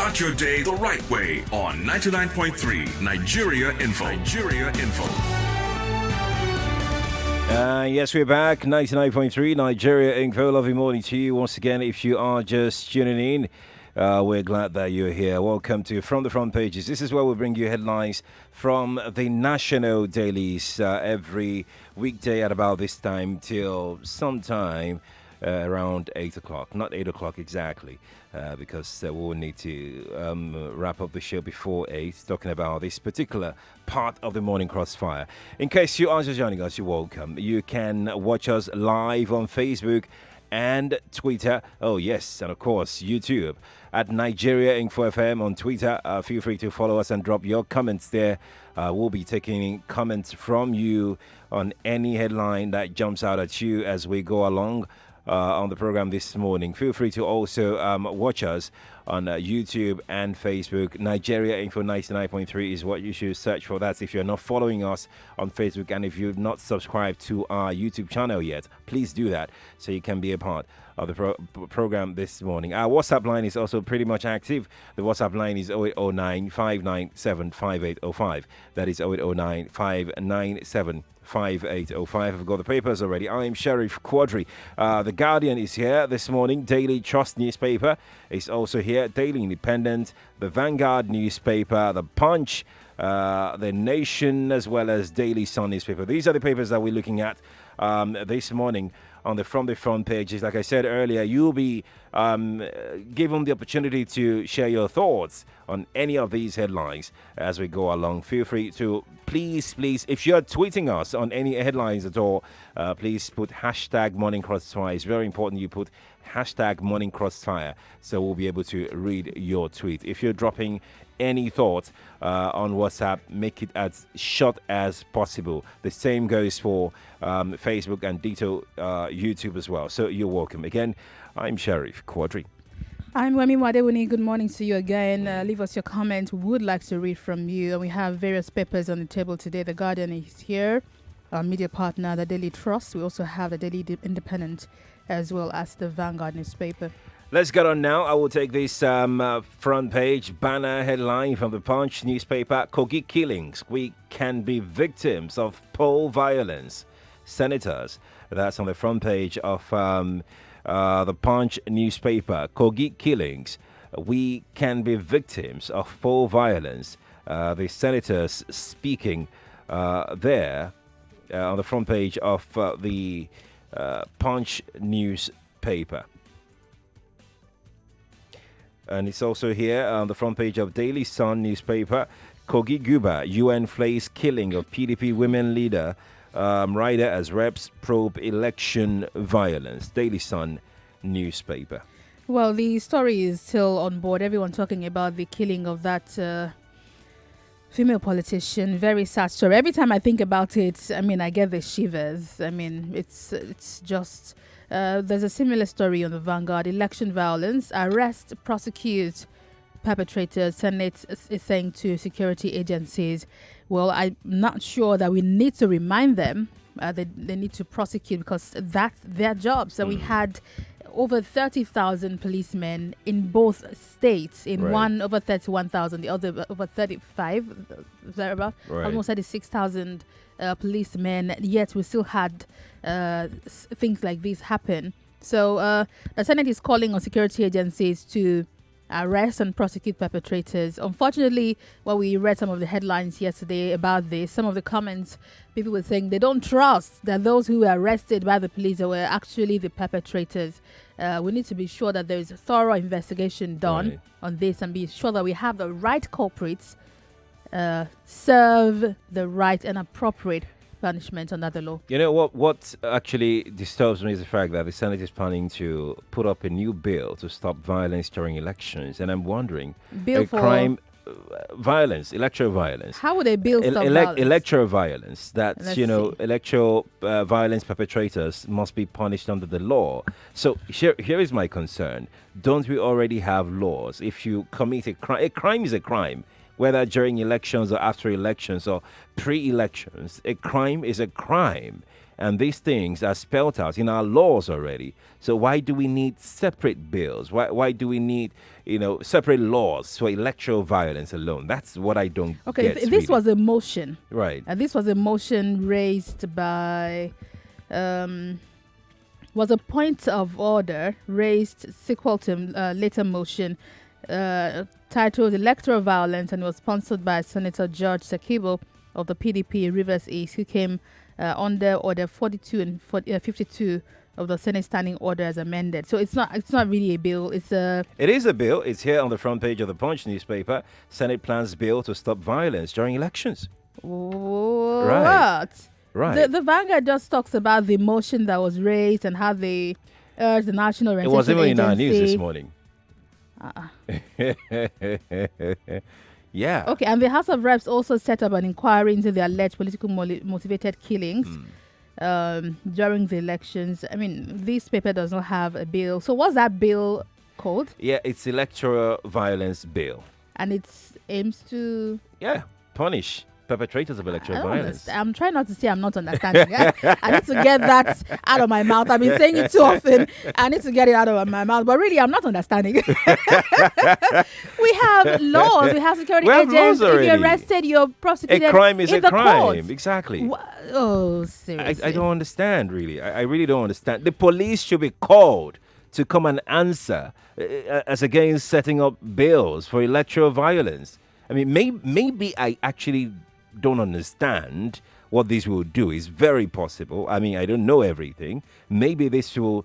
Start your day the right way on 99.3 Nigeria Info. Nigeria Info. Yes, we're back. 99.3 Nigeria Info. Lovely morning to you once again. If you are just tuning in, we're glad that you're here. Welcome to From the Front Pages. This is where we bring you headlines from the national dailies every weekday at about this time till sometime around 8 o'clock. Not 8 o'clock exactly, because we'll need to wrap up the show before 8, talking about this particular part of the morning Crossfire. In case you are just joining us, you're welcome. You can watch us live on Facebook and Twitter. Oh, yes, and of course, YouTube at Nigeria Info FM on Twitter. Feel free to follow us and drop your comments there. We'll be taking comments from you on any headline that jumps out at you as we go along on the program this morning. Feel free to also watch us on YouTube and Facebook. Nigeria Info 99.3 is what you should search for. That's if you're not following us on Facebook, and if you've not subscribed to our YouTube channel yet, please do that so you can be a part of the program this morning. Our WhatsApp line is also pretty much active. The WhatsApp line is 0809 597 5805. That is 0809 597 5805. I've got the papers already. I'm Sheriff Quadry. The Guardian is here this morning. Daily Trust newspaper is also here. Daily Independent, the Vanguard newspaper, the Punch, the Nation, as well as Daily Sun newspaper. These are the papers that we're looking at this morning on From the Front Pages. Like I said earlier, you'll be given the opportunity to share your thoughts on any of these headlines as we go along. Feel free to please, if you're tweeting us on any headlines at all, please put hashtag Morning Crossfire. It's very important you put hashtag Morning Crossfire so we'll be able to read your tweet. If you're dropping any thoughts on WhatsApp, make it as short as possible. The same goes for Facebook and ditto YouTube as well. So you're welcome. Again, I'm Sheriff Quadry. I'm Wemimo Adewuni. Good morning to you again. Leave us your comments. We would like to read from you. And we have various papers on the table today. The Guardian is here, our media partner, the Daily Trust. We also have the Daily Independent, as well as the Vanguard newspaper. Let's get on now. I will take this front page banner headline from the Punch newspaper. Kogi killings. We can be victims of poll violence. Senators. That's on the front page of the Punch newspaper. Kogi killings. We can be victims of poll violence. The senators speaking there on the front page of the Punch newspaper. And it's also here on the front page of Daily Sun newspaper. Kogi Guba, UN flays killing of PDP women leader rider as reps probe election violence. Daily Sun newspaper. Well, the story is still on board. Everyone talking about the killing of that female politician. Very sad story. Every time I think about it, I mean, I get the shivers. I mean, it's just... there's a similar story on the Vanguard. Election violence, arrest, prosecute perpetrators. Senate is saying to security agencies. Well, I'm not sure that we need to remind them. They need to prosecute because that's their job. So we had over 30,000 policemen in both states. In one over 31,000, the other over 35. Thereabout. Almost 36,000 policemen. Yet we still had things like this happen. So the Senate is calling on security agencies to arrest and prosecute perpetrators. Unfortunately, when we read some of the headlines yesterday about this, some of the comments, people were saying they don't trust that those who were arrested by the police were actually the perpetrators. We need to be sure that there is a thorough investigation done on this and be sure that we have the right culprits serve the right and appropriate punishment under the law. You know what actually disturbs me is the fact that the Senate is planning to put up a new bill to stop violence during elections, and I'm wondering, crime, violence, electoral violence. How would a bill stop violence? Electoral violence. That's electoral violence perpetrators must be punished under the law. So here is my concern. Don't we already have laws? If you commit a crime is a crime. Whether during elections or after elections or pre-elections, a crime is a crime. And these things are spelled out in our laws already. So why do we need separate bills? Why do we need, separate laws for electoral violence alone? That's what I don't Okay, get. this was a motion. Right. This was a motion raised by, was a point of order raised sequel to later motion titled Electoral Violence, and was sponsored by Senator George Sakibo of the PDP Rivers East, who came under Order 42 and 52 of the Senate Standing Order as amended. So it's not really a bill. It is a bill. It's here on the front page of the Punch newspaper. Senate plans bill to stop violence during elections. What? Right. The Vanguard just talks about the motion that was raised and how they urged the National Orientation It was even in our Agency. news this morning. Yeah. Okay, and the House of Reps also set up an inquiry into the alleged political motivated killings during the elections. I mean, this paper does not have a bill. So what's that bill called? Yeah, it's Electoral Violence Bill. And it aims to... Yeah, punish perpetrators of electoral violence. I'm trying not to say I'm not understanding. I need to get that out of my mouth. I've been saying it too often. I need to get it out of my mouth. But really, I'm not understanding. We have laws. We have security agents. If you're arrested, you're prosecuted. A crime is in a the crime. courts. Exactly. Oh, seriously. I don't understand, really. I really don't understand. The police should be called to come and answer as against setting up bills for electoral violence. I mean, maybe I actually don't understand what this will do. It's very possible. I mean, I don't know everything. Maybe this will,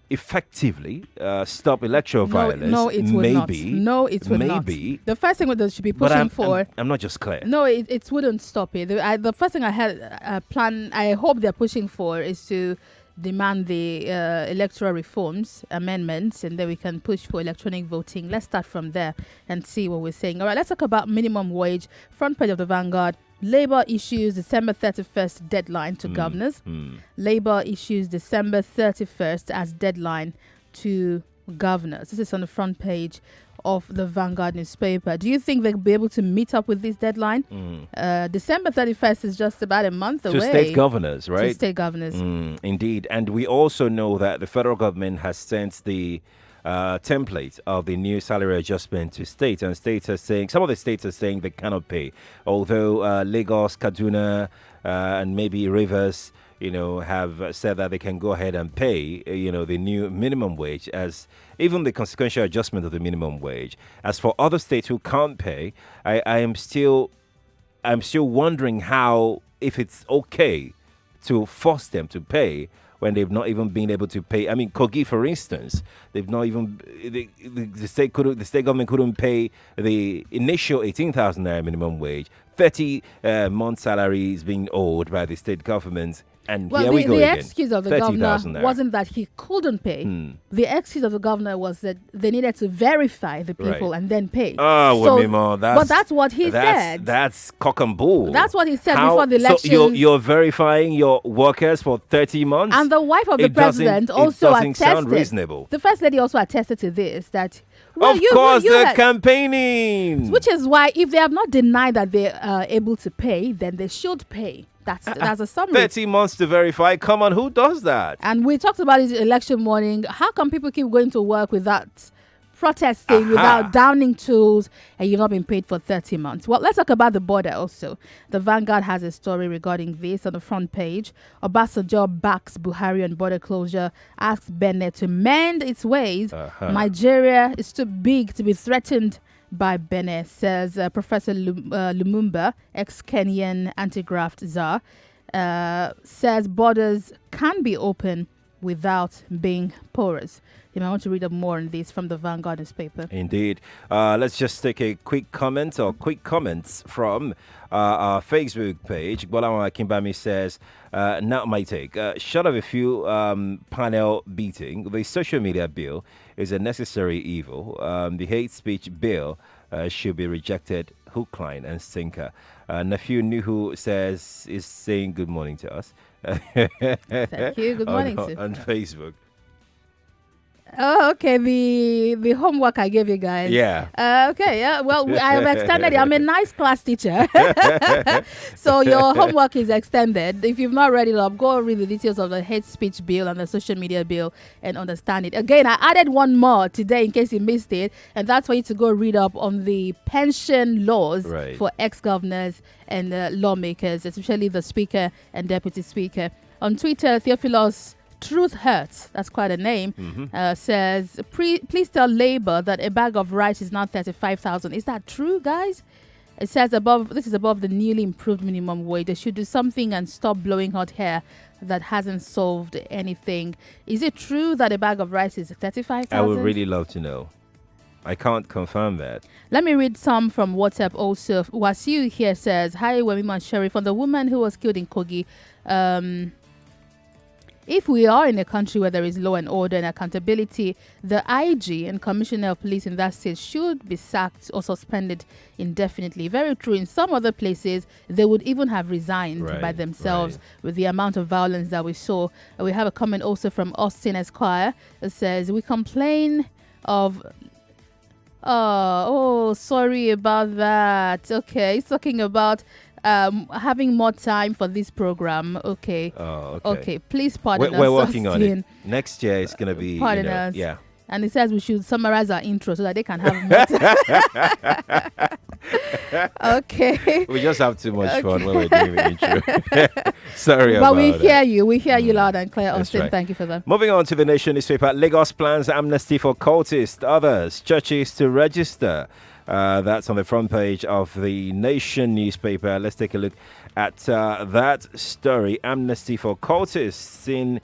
effectively stop electoral violence. No, it will not. No, it will not. Maybe. The first thing that should be pushing for... I'm not just clear. No, it wouldn't stop it. The first thing I had I hope they're pushing for is to demand the electoral reforms, amendments, and then we can push for electronic voting. Let's start from there and see what we're saying. All right, let's talk about minimum wage. Front page of the Vanguard. Labour issues December 31st deadline to governors. Labour issues December 31st as deadline to governors. This is on the front page of the Vanguard newspaper. Do you think they'll be able to meet up with this deadline? December 31st is just about a month away. To state governors, right? To state governors. Indeed. And we also know that the federal government has sent the template of the new salary adjustment to states, and states are saying, some of the states are saying they cannot pay. Although Lagos, Kaduna, and maybe Rivers, have said that they can go ahead and pay, the new minimum wage, as even the consequential adjustment of the minimum wage. As for other states who can't pay, I'm still wondering how, if it's okay to force them to pay when they've not even been able to pay. I mean, Kogi, for instance, they've not even the state government couldn't pay the initial 18,000 naira minimum wage. 30 month salary is being owed by the state government. And here we go again. The excuse of the governor wasn't that he couldn't pay. The excuse of the governor was that they needed to verify the people and then pay. Oh, Wemimo, but that's what he said. That's cock and bull. That's what he said before the election. So you're verifying your workers for 30 months? And the wife of the president also attested. It doesn't sound reasonable. The first lady also attested to this, that... Of course, they're campaigning. Which is why, if they have not denied that they are able to pay, then they should pay. That's a summary. 30 months to verify. Come on, who does that? And we talked about it election morning. How come people keep going to work without protesting, without downing tools, and you're not being paid for 30 months? Well, let's talk about the border also. The Vanguard has a story regarding this on the front page. Obasanjo backs Buhari on border closure, asks Benin to mend its ways. Nigeria is too big to be threatened by Benin, says Professor Lumumba, ex-Kenyan anti-graft czar, says borders can be open without being porous. You might want to read up more on this from the Vanguard newspaper. Indeed. Let's just take a quick comment or quick comments from our Facebook page. Bolawa Kimbami says, not my take. Short of a few panel beating, the social media bill is a necessary evil. The hate speech bill should be rejected hook, line, and sinker. Nephew Nuhu is saying good morning to us. Thank you. Good morning, on Facebook. Oh, okay. The homework I gave you guys. Yeah. Okay. Yeah. Well, I have extended it. I'm a nice class teacher, so your homework is extended. If you've not read it up, go read the details of the hate speech bill and the social media bill and understand it. Again, I added one more today in case you missed it, and that's for you to go read up on the pension laws for ex-governors and lawmakers, especially the speaker and deputy speaker. On Twitter, Theophilus Truth Hurts, that's quite a name, says, please tell Labour that a bag of rice is now 35,000. Is that true, guys? It says this is above the newly improved minimum wage. They should do something and stop blowing hot hair that hasn't solved anything. Is it true that a bag of rice is 35,000? I would really love to know. I can't confirm that. Let me read some from WhatsApp also. Wasiu here says, hi, Wemimo and Sheriff. On the woman who was killed in Kogi, if we are in a country where there is law and order and accountability, the IG and Commissioner of Police in that state should be sacked or suspended indefinitely. Very true. In some other places, they would even have resigned by themselves with the amount of violence that we saw. We have a comment also from Austin Esquire that says, we complain of... Oh, sorry about that. Okay, he's talking about having more time for this program. Okay. Oh, okay. Please pardon us. We're working on it. Next year it's going to be, pardon us. Yeah. And it says we should summarize our intro so that they can have more time. Okay. We just have too much fun when we're doing the intro. Sorry about that. But we hear you. We hear you loud and clear, Austin. Right. Thank you for that. Moving on to the Nation newspaper. Lagos plans amnesty for cultists, others, churches to register. That's on the front page of the Nation newspaper. Let's take a look at that story. Amnesty for cultists in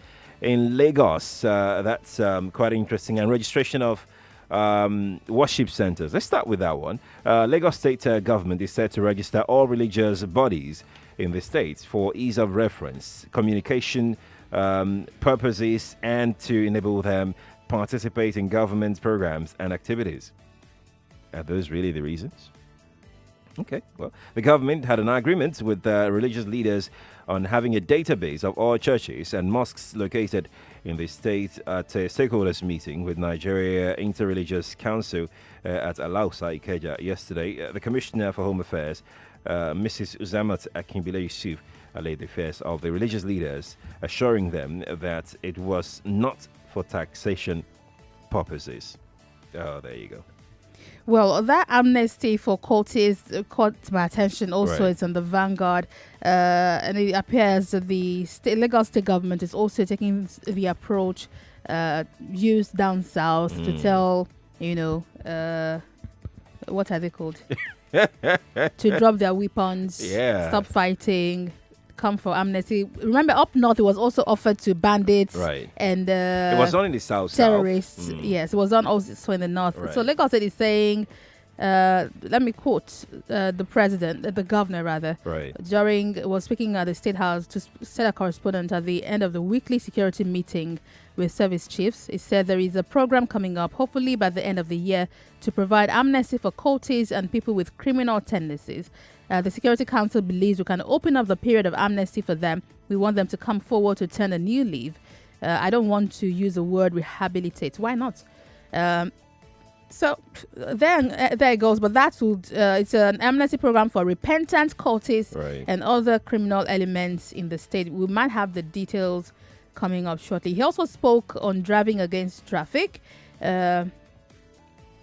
Lagos. That's quite interesting. And registration of worship centers. Let's start with that one. Lagos State government is set to register all religious bodies in the state for ease of reference, communication purposes, and to enable them participate in government programs and activities. Are those really the reasons? Okay, well, the government had an agreement with religious leaders on having a database of all churches and mosques located in the state at a stakeholders meeting with Nigeria Interreligious Council at Alausa, Ikeja yesterday. The Commissioner for Home Affairs, Mrs. Uzamat Akimbile Yusuf, laid the affairs of the religious leaders, assuring them that it was not for taxation purposes. Oh, there you go. Well, that amnesty for cultists caught my attention also. It's on the Vanguard. And it appears that the Lagos State government is also taking the approach used down south to tell, what are they called? To drop their weapons, stop fighting, come for amnesty. Remember, up north, it was also offered to bandits and it was not in the south. Terrorists. Yes, it was done also in the north. So Lagos State is saying, let me quote the governor rather. Was speaking at the State House to State correspondent at the end of the weekly security meeting with service chiefs. He said there is a program coming up, hopefully by the end of the year, to provide amnesty for cultists and people with criminal tendencies. The Security Council believes we can open up the period of amnesty for them. We want them to come forward to turn a new leaf. I don't want to use the word rehabilitate. Why not? So there it goes. But that would it's an amnesty program for repentant cultists and other criminal elements in the state. We might have the details coming up shortly. He also spoke on driving against traffic.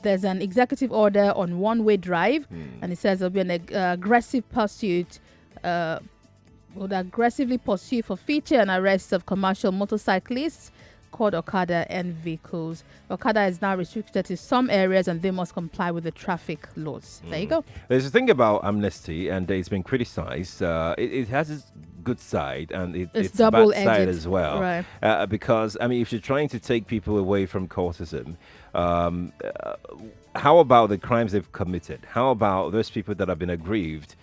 There's an executive order on one-way drive, and it says there'll be an aggressive pursuit, would aggressively pursue for feature and arrest of commercial motorcyclists, quad Okada, and vehicles. Okada is now restricted to some areas, and they must comply with the traffic laws. There you go. There's a thing about amnesty, and it's been criticized. It has its good side, and it's bad side as well. Because, I mean, if you're trying to take people away from cultism, how about the crimes they've committed? How about those people that have been aggrieved,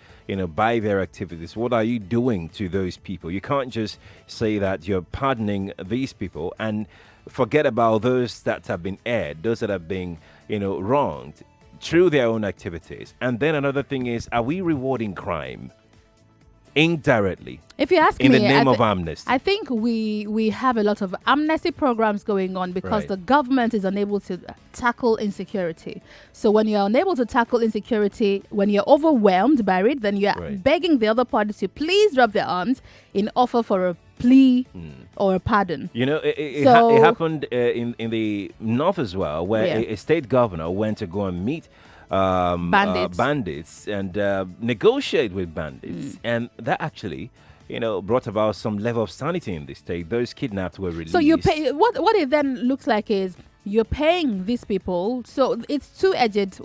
by their activities? What are you doing to those people? You can't just say that you're pardoning these people and forget about those that have been erred, those that have been, wronged through their own activities. And then another thing is, are we rewarding crime? indirectly If you ask in me, the name of amnesty. I think we have a lot of amnesty programs going on because Right. the government is unable to tackle insecurity. So when you're unable to tackle insecurity, when you're overwhelmed by it, then you're Right. begging the other party to please drop their arms in offer for a plea or a pardon. You know, it So- happened in the north as well, where Yeah. a state governor went to go and meet Bandits. and negotiate with bandits, and that actually, brought about some level of sanity in the state. Those kidnapped were released. So you pay what it then looks like is you're paying these people. So it's two-edged.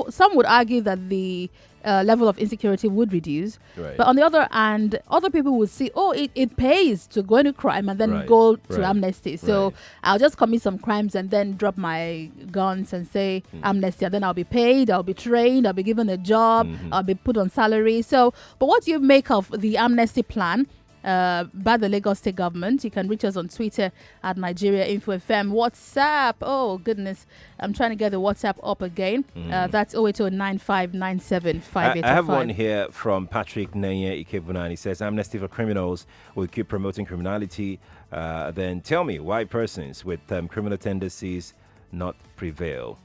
Some would argue that the level of insecurity would reduce, Right. but on the other hand, other people would see, it pays to go into crime and then Right. go to Right. amnesty. So Right. I'll just commit some crimes and then drop my guns and say amnesty, and then I'll be paid, I'll be trained, I'll be given a job, I'll be put on salary. So, but what do you make of the amnesty plan by the Lagos State government? You can reach us on Twitter at Nigeria Info FM. WhatsApp, oh goodness, I'm trying to get the WhatsApp up again. That's 08095975805. I have one here from Patrick Neye Ikebuna. He says, amnesty for criminals will keep promoting criminality. Then tell me why persons with criminal tendencies not prevail.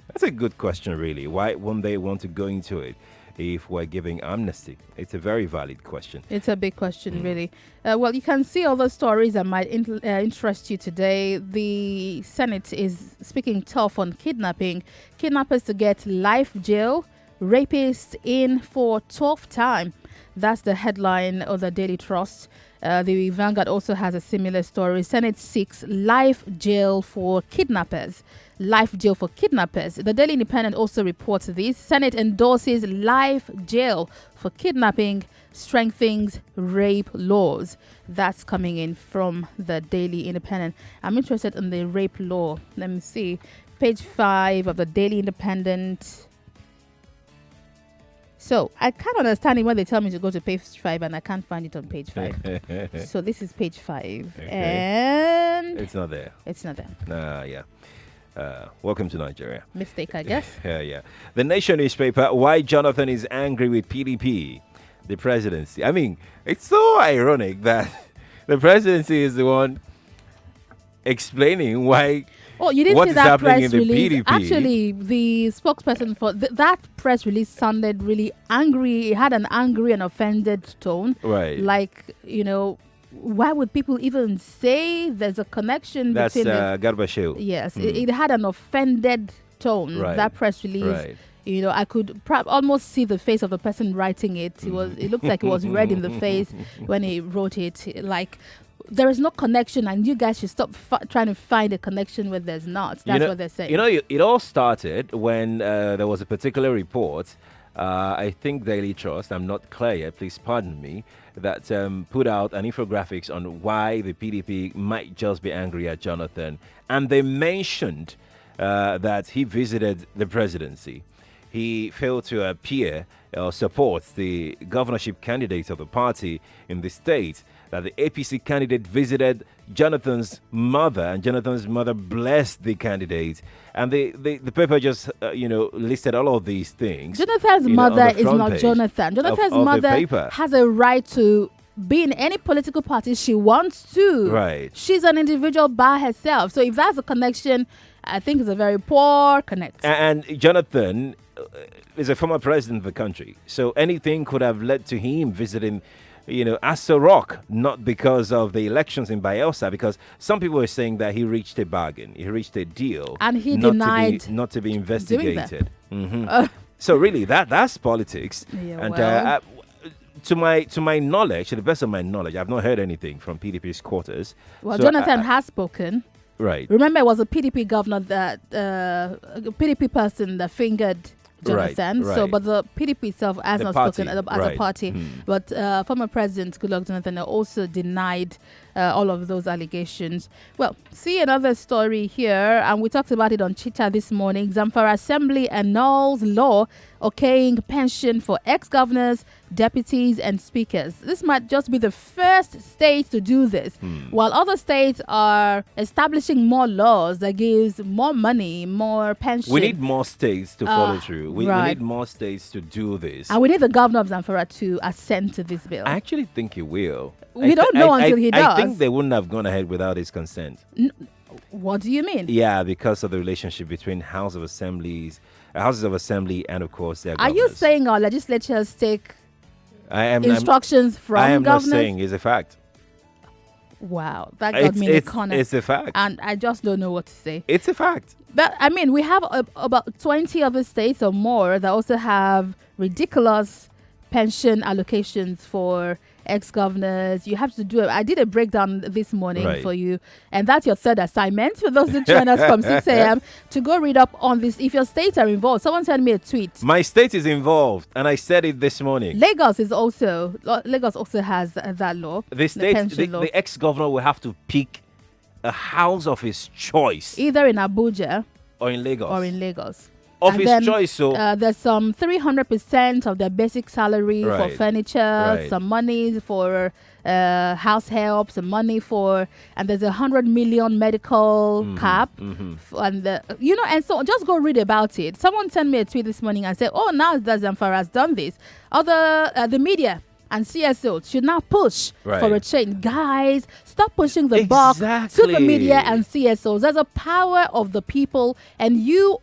That's a good question, really. Why won't they want to go into it if we're giving amnesty? It's a very valid question. It's a big question, really. Well, you can see other stories that might interest you today. The Senate is speaking tough on kidnapping. Kidnappers to get life jail, rapists in for 12th time. That's the headline of the Daily Trust. The Vanguard also has a similar story. Senate seeks life jail for kidnappers. Life jail for kidnappers. The Daily Independent also reports this. Senate endorses life jail for kidnapping, strengthens rape laws. That's coming in from the Daily Independent. I'm interested in the rape law. Let me see. Page 5 of the Daily Independent. So I can't understand it when they tell me to go to page 5 and I can't find it on page 5. So this is page 5. Okay. And It's not there. it's not there. Yeah. Welcome to Nigeria. Mistake, I guess. Yeah. The Nation newspaper, why Jonathan is angry with PDP, the presidency. I mean, it's so ironic that the presidency is the one explaining why. Oh, you didn't What see is that happening press in the release. PDP? Actually, the spokesperson for that press release sounded really angry. It had an angry and offended tone. Right. Like, why would people even say there's a connection That's between Garba Shehu. Yes, it had an offended tone. Right. That press release. Right. I could almost see the face of the person writing it. It looked like it was red in the face when he wrote it. Like, there is no connection, and you guys should stop trying to find a connection where there's not. That's what they're saying. It all started when there was a particular report. I think Daily Trust, I'm not clear yet, please pardon me, that put out an infographics on why the PDP might just be angry at Jonathan. And they mentioned that he visited the presidency. He failed to appear or support the governorship candidate of the party in the state, that the APC candidate visited Jonathan's mother, and Jonathan's mother blessed the candidate. And the paper just, listed all of these things. Jonathan's on mother the is front not page Jonathan. Jonathan's of the mother paper. has a right to be in any political party she wants to. Right. She's an individual by herself. So if that's a connection, I think it's a very poor connect. And Jonathan is a former president of the country. So anything could have led to him visiting, Aso Rock, not because of the elections in Bielsa, because some people are saying that he reached a bargain, he reached a deal. And he not denied not to be doing that. investigated. So really, that's politics. Yeah, And well. to my knowledge, to the best of my knowledge, I've not heard anything from PDP's quarters. Well, So Jonathan has spoken. Right. Remember, it was a PDP governor that, a PDP person that fingered Jonathan. Right, So, right. but the PDP itself has The not party, spoken as right. a party. But former President Goodluck Jonathan also denied all of those allegations. Well, see another story here, and we talked about it on Cheetah this morning. Zamfara Assembly annuls law okaying pension for ex-governors, deputies, and speakers. This might just be the first state to do this, while other states are establishing more laws that gives more money, more pension. We need more states to follow through. to. We Right. need more states to do this. And we need the governor of Zamfara to assent to this bill. I actually think he will. We don't know until he I does. think they wouldn't have gone ahead without his consent. What do you mean? Yeah, because of the relationship between houses of assembly, and of course their Are governors. you saying our legislatures take I'm instructions from I am governors? not saying it's a fact. Wow, that got me in the corner. It's a fact. And I just don't know what to say. It's a fact. But I mean, we have about 20 other states or more that also have ridiculous pension allocations for ex-governors. You have to do it. I did a breakdown this morning Right. for you, and that's your third assignment for those who join us from 6 a.m. to go read up on this. If your states are involved, someone sent me a tweet. My state is involved, and I said it this morning. Lagos also has that law. The state, pension law. the ex-governor will have to pick a house of his choice, Either in Abuja or in Lagos. And Of his then, choice, so there's some 300% of their basic salary for Right. furniture, Right. some money for house help, some money for, and there's 100 million medical cap, and and so just go read about it. Someone sent me a tweet this morning and said, "Oh, now that Zamfara has done this, the media." And CSO should now push Right. for a change. Guys, stop pushing the buck to the Exactly. media and CSOs. There's a power of the people, and you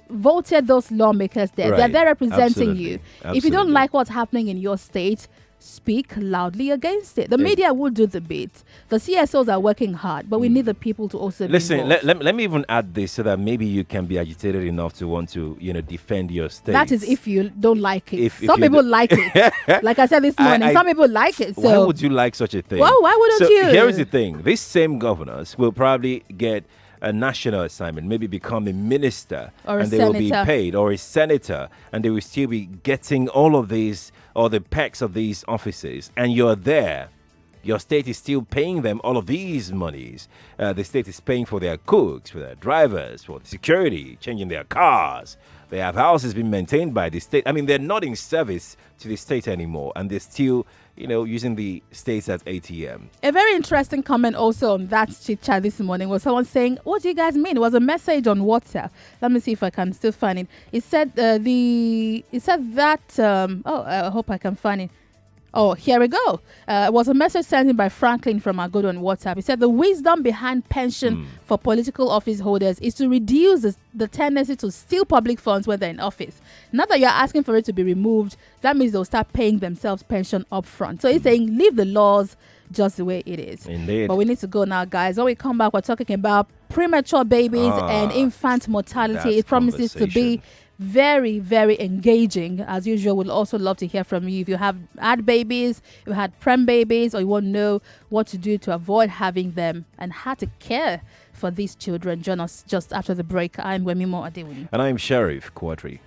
voted those lawmakers there. They're Right. there representing Absolutely. you. If you don't Absolutely. like what's happening in your state, speak loudly against it. The media will do the bit. The CSOs are working hard, but we need the people to also Listen, be involved. let me even add this so that maybe you can be agitated enough to want to, defend your state. That is if you don't like it. If Some you people do- like it. Like I said this morning, some people like it. So Why would you like such a thing? Well, why wouldn't so you? Here is the thing. These same governors will probably get a national assignment, maybe become a minister, Or a and they will be senator. paid, or a senator, and they will still be getting all of these, or the perks of these offices, and you're there. Your state is still paying them all of these monies. The state is paying for their cooks, for their drivers, for the security, changing their cars. They have houses being maintained by the state. I mean, they're not in service to the state anymore, and they're still, using the states as ATM. a very interesting comment also on that chit chat this morning was someone saying, "What do you guys mean?" It was a message on WhatsApp. Let me see if I can still find it. It said I hope I can find it. Oh, here we go. It was a message sent in by Franklin from Agodo on WhatsApp. He said the wisdom behind pension for political office holders is to reduce the tendency to steal public funds when they're in office. Now that you're asking for it to be removed, that means they'll start paying themselves pension up front. So he's saying leave the laws just the way it is. Indeed. But we need to go now, guys. When we come back, we're talking about premature babies and infant mortality. that's It promises to be conversation. very, very engaging. As usual, we'll also love to hear from you. If you have had babies, if you had prem babies, or you want to know what to do to avoid having them and how to care for these children, join us just after the break. I'm Wemimo Adewuni. And I'm Sheriff Quadry.